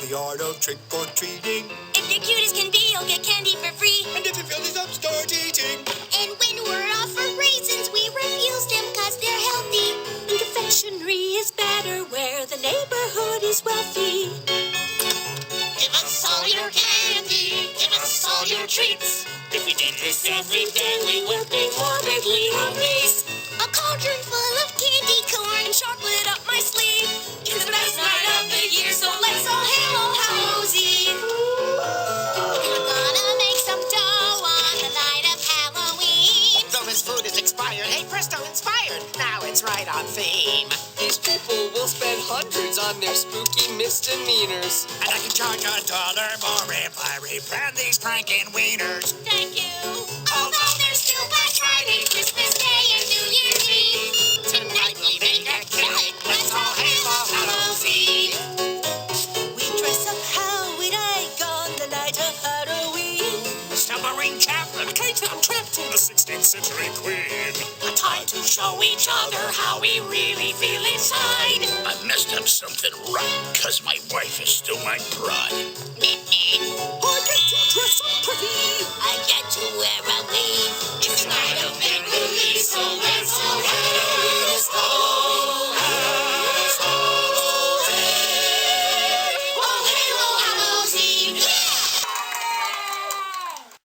the art of trick-or-treating. If you're cute as can be, you'll get candy for free. And if you fill these up, start eating. And when we're offered raisins, we refuse them cause they're healthy. And confectionery is better where the neighborhood is wealthy. Give us all your candy, give us all your treats. If we did this every day, we would be morbidly obese. A cauldron full of candy corn and chocolate up my sleeve. It's the best night of the year, so let's all Hallow's Eve. We're gonna make some dough on the night of Halloween. Though his food is expired, hey presto, inspired. Now it's right on theme. These people will spend hundreds on their spooky misdemeanors. And I can charge $1 more if I rebrand these Franken-Wieners. Thank you. Although there's still Black Friday, Christmas Day, and New Year's Eve. Tonight we make a killing. Let's all Hallow's Eve. We dress up how we like on the night of Halloween. The submarine chaplain, Kate and Tramp, the 16th century queen. A time to show each other how we really feel inside. I messed up something right, cause my wife is still my bride. I get to dress up pretty. I get to wear